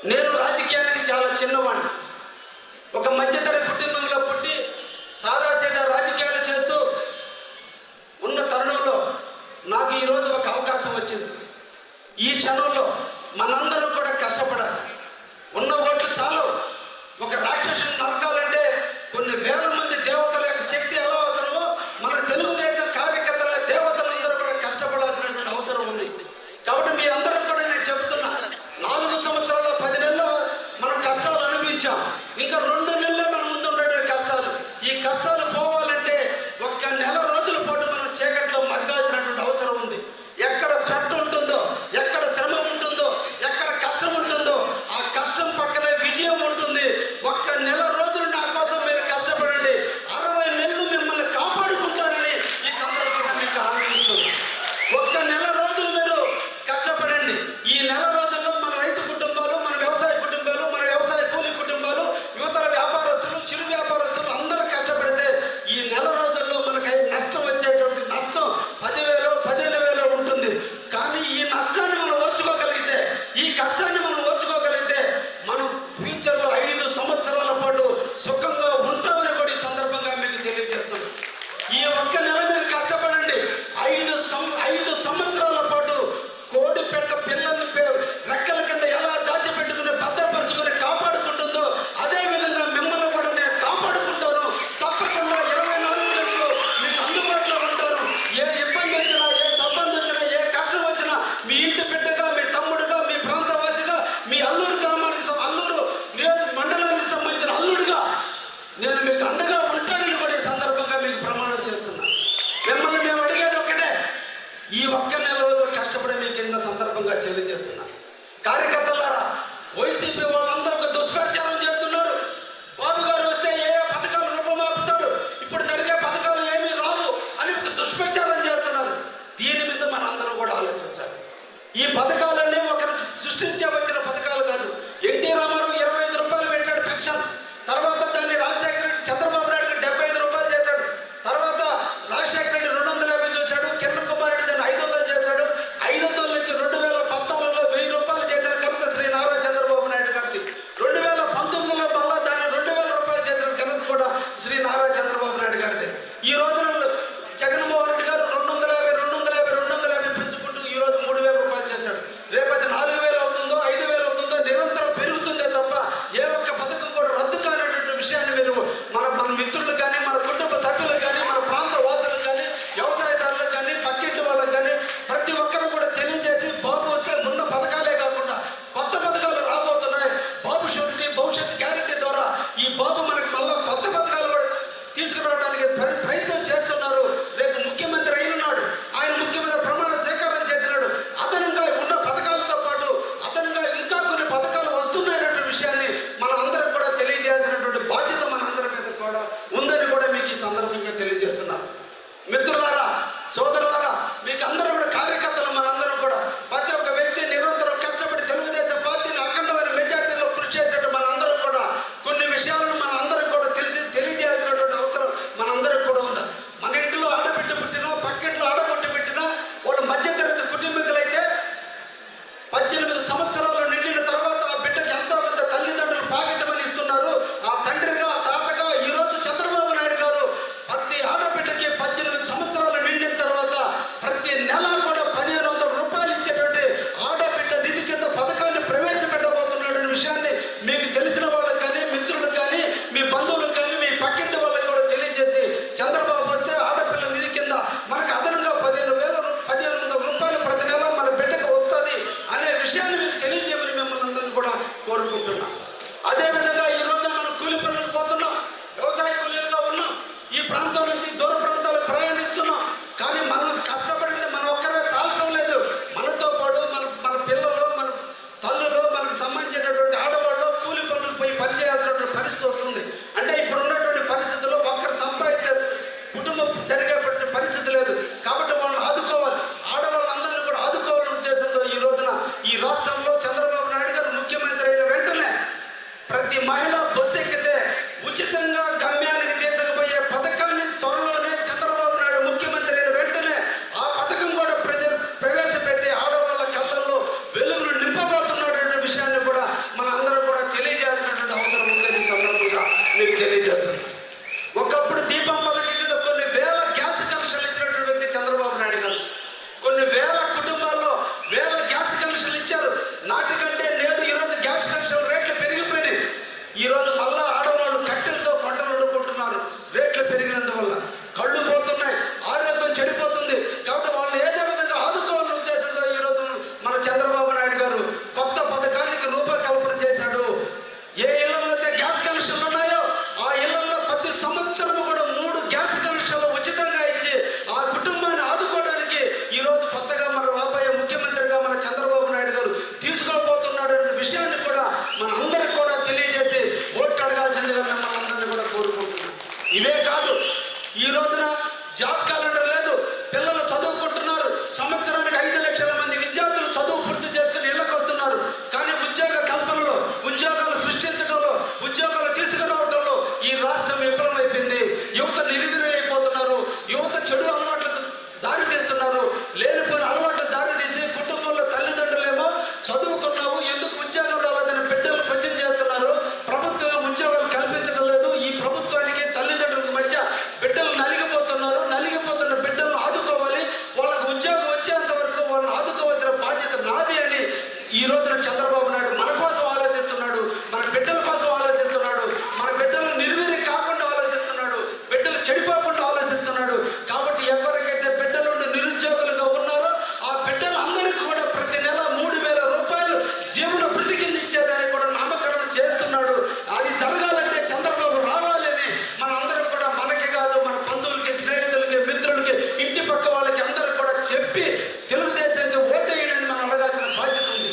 నేను రాజకీయానికి చాలా చిన్నవాడిని. ఒక మధ్యతర కుటుంబంలో పుట్టి సాదాసీదా రాజకీయాలు చేస్తూ ఉన్న తరుణంలో నాకు ఈరోజు ఒక అవకాశం వచ్చింది. ఈ క్షణంలో మనందరం కూడా కష్టపడాలి. ఉన్న ఓట్లు చాలు. ఒక రాక్షసుని నరకాలంటే కొన్ని వేల మంది దేవతల యొక్క శక్తి ఎలా అవసరమో మన తెలుగుదేశం కార్యకర్తల దేవతలందరూ కూడా కష్టపడాల్సినటువంటి అవసరం ఉంది. కాబట్టి మీ అందరూ కూడా నేను చెబుతున్నా, 4 సంవత్సరాల 10 నెలల్లో మనం కష్టాలు అనుభవించాం. ఇంకా 2 నెలలే మన ముందు ఉండే కష్టాలు. ఈ కష్టాలు పోవాలంటే ఒక్క నెల రోజుల పాటు మనం చీకట్లో మగ్గాల్సినటువంటి అవసరం ఉంది. ఎక్కడ స్వెట్ ఉంటుందో, ఎక్కడ శ్రమ ఉంటుందో, ఎక్కడ కష్టం ఉంటుందో ఆ కష్టం పక్కనే విజయం ఉంటుంది. ఒక్క నెల రోజులు నా కోసం మీరు కష్టపడండి. 60 నెలలు మిమ్మల్ని కాపాడుకుంటారని ఈ సందర్భంగా మీకు హామీ ఇస్తుంది. ఒక్క నెల రోజులు మీరు కష్టపడండి. ఈ నెల రోజుల్లో మన రైతు కుటుంబాలు, మన వ్యవసాయ కుటుంబాలు, మన వ్యవసాయ కూలీ కుటుంబాలు, యువతల వ్యాపారస్తులు, చిరు వ్యాపారస్తులు అందరూ కష్టపడితే ఈ నెల రోజుల్లో మనకి నష్టం వచ్చేటువంటి నష్టం 10,000 15,000 ఉంటుంది. కానీ ఈ నష్టాన్ని మనం ఓర్చుకోగలిగితే, ఈ కష్టాన్ని మనం ఓర్చుకోగలిగితే మనం ఫ్యూచర్లో 5 సంవత్సరాల పాటు సుఖంగా ఉంటామని కూడా ఈ సందర్భంగా మీకు తెలియజేస్తున్నాను. ఈ ఒక్క నెల మీరు కష్టపడండి. 5 సంవత్సరాల పాటు కోడి పెట్ట పిల్లల్ని రెక్కల కింద ఎలా దాచిపెట్టుకుని భద్రపరుచుకుని కాపాడుకుంటుందో అదే విధంగా మిమ్మల్ని కూడా నేను కాపాడుకుంటాను. తప్పకుండా 24 గంటలు మీకు అందుబాటులో ఉంటాను. ఏ ఇబ్బంది వచ్చినా, ఏ సంబంధం వచ్చినా, ఏ కష్టం వచ్చినా మీ ఇంటి బిడ్డగా, మీ తమ్ముడుగా, మీ ప్రాంతవాసిగా, మీ అల్లూరు గ్రామానికి అల్లూరు మండలానికి సంబంధించిన అల్లుడిగా నేను మీకు అండగా ఉంటానని కూడా ఈ సందర్భంగా మీకు ప్రమాణం చేస్తున్నాను. మిమ్మల్ని మేము అడిగేది ఒకటే, ఈ ఒక్క నెల రోజులు కష్టపడి మీకు ఇంత సందర్భంగా తెలియజేస్తున్నాను. కార్యకర్తలారా, వైసీపీ వాళ్ళందరూ ఒక దుష్ప్రచారం చేస్తున్నారు. బాబు గారు వస్తే ఏ పథకాలు రూపమాపుతాడు, ఇప్పుడు జరిగే పథకాలు ఏమీ రావు అని ఒక దుష్ప్రచారం చేస్తున్నారు. దీని మీద మనందరూ కూడా ఆలోచించాలి. ఈ పథకాలన్నీ ఒకరు సృష్టించే వచ్చిన పథకాలు కాదు. ఎన్టీ రామారావు 25 రూపాయలు పెట్టాడు పెన్షన్. తర్వాత దాన్ని రాజశేఖర రెడ్డి, చంద్రబాబు నాయుడు 75 రూపాయలు చేశాడు. తర్వాత రాజశేఖర రెడ్డి 250 చేశాడు. కిరణ్ కుమార్ రెడ్డి దాన్ని 500 చేశాడు. 500 నుంచి 2014లో 1000 రూపాయలు చేసిన ఘనత శ్రీ నారా చంద్రబాబు నాయుడు గారిది. 2019లో మళ్ళా దాన్ని 2000 రూపాయలు చేసిన ఘనత కూడా శ్రీ నారా చంద్రబాబు నాయుడు గారిది. ఈ రోజున జగన్మోహన్ రెడ్డి గారు 250 పెంచుకుంటూ ఈ రోజు 3000 రూపాయలు చేశాడు. రేపటి 4000 అవుతుందో 5000 అవుతుందో నిరంతరం పెరుగుతుందే తప్ప ఏ ఒక్క పథకం కూడా రద్దు కానటువంటి విషయాన్ని మీరు మన మిత్రులకు కానీ, మన కుటుంబ సభ్యులకు కానీ, మన ప్రాంత వాసులకు కానీ, వ్యవసాయదారులకు కానీ, పక్కింటి వాళ్ళకు కానీ ప్రతి ఒక్కరు కూడా తెలియజేసి, బాబు వస్తే ఉన్న పథకాలే కాకుండా కొత్త పథకాలు రాబోతున్నాయి. బాబు షూరిటీ, భవిష్యత్ గ్యారెంటీ ద్వారా ఈ బాబు మనకి మళ్ళా కొత్త పథకాలు కూడా తీసుకురావడానికి ప్రయత్నం చేస్తున్నారు. రేపు ముఖ్యమంత్రి అయినాడు, ఆయన ముఖ్యమంత్రి ప్రమాణ స్వీకారం చేసినాడు. అదనంగా ఉన్న పథకాలతో పాటు అదనంగా ఇంకా కొన్ని పథకాలు వస్తున్నాయనే విషయాన్ని మనం అందరం కూడా తెలియజేయాల్సినటువంటి బాధ్యత మనందరి మీద కూడా ఉందని కూడా మీకు ఈ సందర్భంగా తెలియజేస్తున్నాను. మిత్రులారా, సోదరులారా, మీకు అందరూ కూడా కార్యకర్తలు మనందరం కూడా ప్రతి ఒక్క వ్యక్తి నిరంతరం కష్టపడి తెలుగుదేశం పార్టీని అఖండమైన మెజార్టీలో కృషి చేసేట్టు మనందరం కూడా కొన్ని విషయాలను మనందరం కూడా తెలియజేయాల్సినటువంటి అవసరం మనందరం కూడా ఉంది. మన ఇంట్లో ఆడబిడ్డ పుట్టినా, పక్కింట్లో ఆడబిడ్డ పెట్టినా వాళ్ళ మధ్యతరగతి కుటుంబీకులైతే 18 సంవత్సరాలు నిండిన తర్వాత ఆ బిడ్డకి ఎంతో పెద్ద తల్లిదండ్రులు పాకెట్టమని ఇస్తున్నారు. ఆ తండ్రిగా, ఆ తాతగా ఈరోజు చంద్రబాబు నాయుడు గారు ప్రతి ఆడబిడ్డకి 18 సంవత్సరాలు నిండిన తర్వాత ప్రతి నెల కూడా 1500 రూపాయలు ఇచ్చేటువంటి ఆడబిడ్డ నిధి కింద పథకాన్ని ప్రవేశపెట్టబోతున్న విషయాన్ని మీకు తెలిసిన వాళ్ళకి కానీ, మిత్రులకు కానీ, మీ బంధువులకు కానీ, మీ పక్కింటి వాళ్ళకి కూడా తెలియజేసి, చంద్రబాబు వస్తే ఆడపిల్ల నిధి కింద మనకు అదనంగా 1500 రూపాయలు ప్రతి నెల మన బిడ్డకు వస్తుంది అనే విషయాన్ని మీకు తెలియజేయమని మిమ్మల్ని అందరినీ కూడా కోరుకుంటున్నాం. అదేవిధంగా ఈ రోజు మనం కూలి పనులకు పోతున్నాం, వ్యవసాయ కూలీలుగా ఉన్నాం. ఈ ప్రాంతం నుంచి దూర ప్రాంతాలకు ప్రయాణిస్తున్నాం. కానీ మనం కష్టపడింది మనం ఒక్కరే చాలటం లేదు. మనతో పాటు మన పిల్లలు, మన తల్లులు, మనకు సంబంధించినటువంటి ఆడవాళ్ళు కూలి పనులకు పోయి పనిచేయాల్సినటువంటి పరిస్థితి వస్తుంది. అంటే ఇప్పుడు ఉన్నటువంటి పరిస్థితుల్లో ఒక్కరు సంపాదించే కుటుంబం జరిగేటువంటి పరిస్థితి లేదు. కాబట్టి వాళ్ళని ఆదుకోవాలి, ఆడవాళ్ళందరినీ కూడా ఆదుకోవాలనే ఉద్దేశంతో ఈ రోజున ఈ రాష్ట్రంలో చంద్రబాబు నాయుడు గారు ముఖ్యమంత్రి అయిన వెంటనే ప్రతి మహిళ బస్సు ఎక్కితే ఉచితంగా గమ్యానికి తీసుకుపోయే పథకాన్ని త్వరలోనే చంద్రబాబు నాయుడు ముఖ్యమంత్రి అయిన వెంటనే ఆ పథకం కూడా ప్రవేశపెట్టి ఆడవాళ్ళ కళ్ళల్లో వెలుగులు నింపబోతున్నటువంటి విషయాన్ని కూడా మన ఈరోజు మళ్ళా ఆడవాళ్ళు కట్టెలతో పంటలు వండుకుంటున్నారు రేట్లు పెరిగినందువల్ల. కళ్ళు పోతున్నాయి, ఆరోగ్యం చెడిపోతుంది. కాబట్టి వాళ్ళు ఏదో విధంగా ఆదుకోవాలనే ఉద్దేశంతో ఈరోజు మన చంద్రబాబు నాయుడు గారు కొత్త పథకానికి రూపకల్పన చేశాడు. ఏ ఇళ్లలో అయితే గ్యాస్ కనెక్షన్లు ఉన్నాయో ఆ ఇళ్లలో ప్రతి సంవత్సరం కూడా 3 గ్యాస్ కనెక్షన్లు ఉచితంగా ఇచ్చి ఆ కుటుంబాన్ని ఆదుకోవడానికి ఈరోజు కొత్తగా మన రాబోయే ముఖ్యమంత్రిగా మన చంద్రబాబు నాయుడు గారు తీసుకోబోతున్నాడు అనే విషయాన్ని కూడా మన అందరికి కూడా తెలియజేసి ఓట్లు అడగాల్సిందిగా మిమ్మల్ని అందరినీ కూడా కోరుకుంటున్నాం. ఇవే కాదు, ఈ రోజున జాబ్ క్యాలెండర్ లేదు, పిల్లలు చదువుకుంటున్నారు. సంవత్సరానికి 5 లక్షల మంది విద్యార్థులు చదువు పూర్తి చేసుకుని ఇళ్లకు వస్తున్నారు. కానీ ఉద్యోగ కల్పనలో, ఉద్యోగాలు సృష్టించడంలో, ఉద్యోగాలు తీసుకురావడంలో ఈ రాష్ట్రం విఫలమైపోయింది. యువత నిరుద్యోగైపోతున్నారు, యువత చెడు అలవాట్లకు దారి తీస్తున్నారు. లేనిపోయిన అలవాట్లు దారి తీసి కుటుంబంలో తల్లిదండ్రులేమో చదువుకున్నావు ఎందుకు ఉద్యోగం రాలేదని బిడ్డలు క్వశ్చన్ చేస్తున్నారు. ప్రభుత్వం ఉద్యోగాలు కల్పించడం లేదు. ఈ ప్రభుత్వానికి తల్లిదండ్రులకు మధ్య బిడ్డలు నలిగిపోతున్నారు. నలిగిపోతున్న బిడ్డలను ఆదుకోవాలి, వాళ్ళకు ఉద్యోగం వచ్చేంత వరకు వాళ్ళని ఆదుకోవాల్సిన బాధ్యత నాది అని ఈ రోజున చంద్రబాబు నాయుడు మన కోసం ఆలోచిస్తున్నాడు, మన బిడ్డల కోసం ఆలోచిస్తున్నాడు, మన బిడ్డలు నిర్వీర్యం కాకుండా ఆలోచిస్తున్నాడు, బిడ్డలు చెడిపోకుండా ఆలోచిస్తున్నాడు. కాబట్టి ఎవరికైతే బిడ్డలు నిరుద్యోగులుగా ఉన్నారో ఆ బిడ్డలందరికీ కూడా ప్రతి నెల 3,000 రూపాయలు జీవన భృతి కింద ఇచ్చేదానికి కూడా నామకరణం చేస్తున్నాడు. అది జరగాలంటే చంద్రబాబు రావాలి అని మన అందరం కూడా, మనకి కాదు మన బంధువులకి, స్నేహితులకి, మిత్రులకి, ఇంటి పక్క వాళ్ళకి అందరూ కూడా చెప్పి తెలుగుదేశానికి ఓటేయడానికి మనం అడగాల్సిన బాధ్యత ఉంది.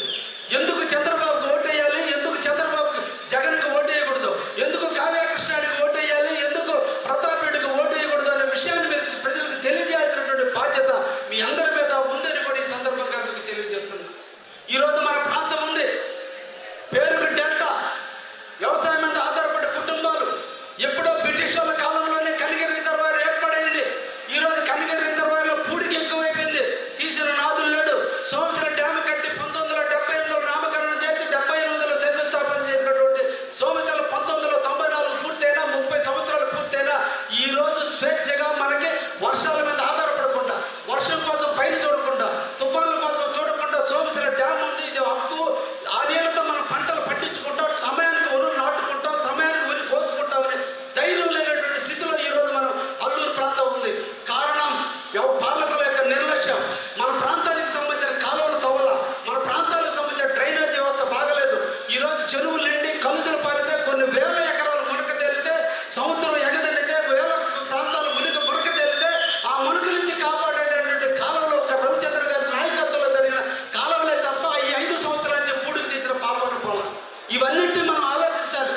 ఎందుకు చంద్రబాబుకి ఓటేయాలి, ఎందుకు చంద్రబాబు జగన్కి ఓటేయకూడదు, ఎందుకు కావ్యకృష్ణానికి ఓటేయాలి, ఎందుకు ప్రతాప్ రెడ్డికి ఓటేయకూడదు అనే విషయాన్ని మీరు ప్రజలకు తెలియజేయాల్సినటువంటి బాధ్యత మీ అందరి మీద ఉందని కూడా ఈ సందర్భంగా మీకు తెలియజేస్తున్నాను. ఈరోజు మన ప్రాంతం ఉంది, పేరుకు డెల్టా, వ్యవసాయం మీద ఆధారపడే కుటుంబాలు. ఎప్పుడో బ్రిటిష్ వాళ్ళ కాలంలోనే కనిగిరి రిజర్వాయర్ ఏర్పడైంది. ఈరోజు కనిగిరి రిజర్వాయర్లో పూడికి ఎక్కువైపోయింది, తీసిన నాదులు లేడు. సోమశిల డ్యామ్ కట్టి 1978లో నామకరణం చేసి 78లో శంకుస్థాపన చేసినటువంటి సోమశిల 1994 పూర్తయినా 30 సంవత్సరాలు పూర్తయినా ఈ రోజు స్వేచ్ఛగా మనకి వర్షాల మీద ఆధారపడకుండా, వర్షం కోసం పైన చూడకుండా, తుఫాన్ల కోసం చూడకుండా సోమశిల డ్యామ్ ఉంది. ఇది హక్కు. ఆ నీళ్ళతో మనం పంటలు పండించుకుంటాం, సమయానికి వరులు నాటుకుంటాం, సమయానికి వరి కోసుకుంటామని ధైర్యం లేనటువంటి స్థితిలో ఈరోజు మనం అల్లూరు ప్రాంతం ఉంది. కారణం పాలకుల యొక్క నిర్లక్ష్యం. మన ప్రాంతానికి సంబంధించిన కాలువలు తవ్వల, మన ప్రాంతాలకు సంబంధించిన డ్రైనేజ్ వ్యవస్థ బాగలేదు. ఈరోజు చెరువులు నిండి కలుజులు పారితే కొన్ని వేల ఎకరాలు మునక తేలితే, సముద్రం ఎగదలితే వేల ప్రాంతాలు మునక తేలితే ఆ మునక నుంచి కాపాడేటటువంటి కాలంలో ఒక రవిచంద్ర గారి నాయకత్వంలో జరిగిన కాలంలో తప్ప ఈ 5 సంవత్సరాల నుంచి పూడికి తీసిన పాపను పోల. ఇవన్నింటి మనం ఆలోచించాలి.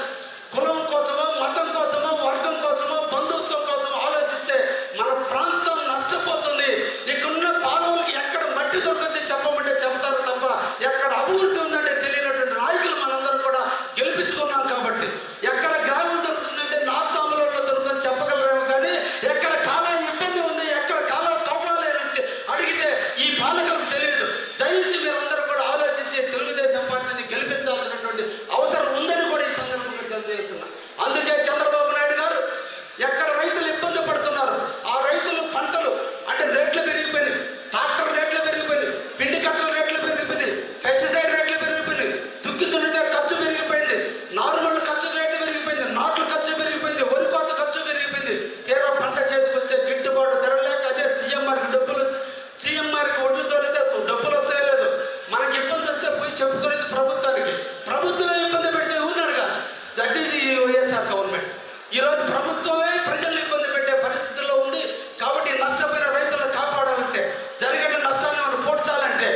కులం కోసమో, మతం కోసమో, వర్గం కోసమో, బంధుత్వం కోసం ఆలోచిస్తే మన ప్రాంతం నష్టపోతుంది. ఇక్కడున్న పాలనకి ఎక్కడ మట్టి దొరుకుతుంది చెప్పమంటే చెప్తారు తప్ప ఎక్కడ అభివృద్ధి ఉందంటే తెలియనటువంటి నాయకులు మనందరూ కూడా గెలిపించుకున్నాం. కాబట్టి ఎక్కడ గ్రామం దొరుకుతుందంటే నార్త్ ఆంధ్రలో దొరుకుతుంది చెప్పగలరేమో, కానీ ఎక్కడ కాలం ఇబ్బంది ఉంది, ఎక్కడ కాలం తవ్వాలి అని అడిగితే ఈ పాలకులకు తెలియదు. దయచేసి మీరందరూ కూడా ఆలోచించి తెలుగుదేశం పార్టీని గెలిపించాల్సినటువంటి అవసరం ఉందని కూడా ఈ సందర్భంగా తెలియజేస్తున్నా. అందుకే చంద్రబాబు నాయుడు గారు ఎక్కడ రైతులు ఇబ్బంది పడుతున్నారు, ఆ రైతులు పంటలు అంటే రేట్లు పెరిగిపోయినాయి, ట్రాక్టర్ రేట్లు పెరిగిపోయినాయి, పిండి కట్టల రేట్లు పెరిగిపోయినాయి, పెస్టిసైడ్ రేట్లు పెరిగిపోయినాయి, దుక్కి దున్నితే ఖర్చు పెరిగిపోయింది, నారుమళ్ళు ఖర్చు రేట్లు పెరిగిపోయింది, నాట్లు ఖర్చు పెరిగిపోయింది, వరి కోత ఖర్చు పెరిగిపోయింది. తీరా పంట చేతికి వస్తే గిట్టుబాటు ధర లేక అదే సీఎంఆర్కి ఒడ్లు తోలితే డబ్బులు వస్తాయలేదు. మనకి ఇబ్బంది వస్తే పోయి చెప్పుకునేది ప్రభుత్వానికి. ప్రభుత్వమే ఇబ్బంది పెడితే ఉన్నాడుగా, దట్ ఈజ్ వైఎస్ఆర్ గవర్నమెంట్. ఈరోజు ప్రభుత్వమే ప్రజలను ఇబ్బంది పెట్టే పరిస్థితుల్లో ఉంది. కాబట్టి నష్టపోయిన రైతులను కాపాడాలంటే, జరిగిన నష్టాన్ని మనం పోడ్చాలంటే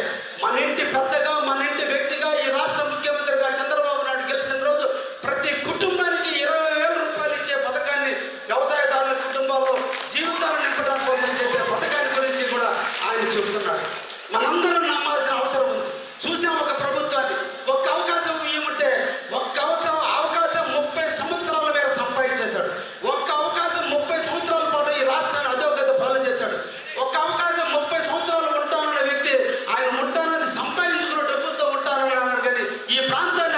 మన ఇంటి పెద్దగా, మన ఇంటి వ్యక్తిగా, ఈ రాష్ట్ర ముఖ్యమంత్రిగా చంద్రబాబు నాయుడు గెలిచిన రోజు ప్రతి కుటుంబానికి 20,000 రూపాయలు ఇచ్చే పథకాన్ని, వ్యవసాయదారుల కుటుంబాల్లో జీవితాలను నింపడం కోసం చేసే పథకాన్ని గురించి కూడా ఆయన చెబుతున్నాడు. మనందరం నమ్మాల్సిన అవసరం ఉంది. చూసాం ఒక ప్రభుత్వాన్ని, ఒక్క అవకాశం ఇవ్వమంటే ఒక్క అవకాశం 30 సంవత్సరాల మేర సంపాదించేశాడు. ఒక్క అవకాశం 30 సంవత్సరాల పాటు ఈ రాష్ట్రాన్ని అధోగతి పాలన చేశాడు. ఒక్క అవకాశం 30 సంవత్సరాలు ఉంటానన్న వ్యక్తి ఆయన ఉంటానని సంపాదించుకున్న డబ్బులతో ఉంటానని అన్నాడు. కానీ ఈ ప్రాంతాన్ని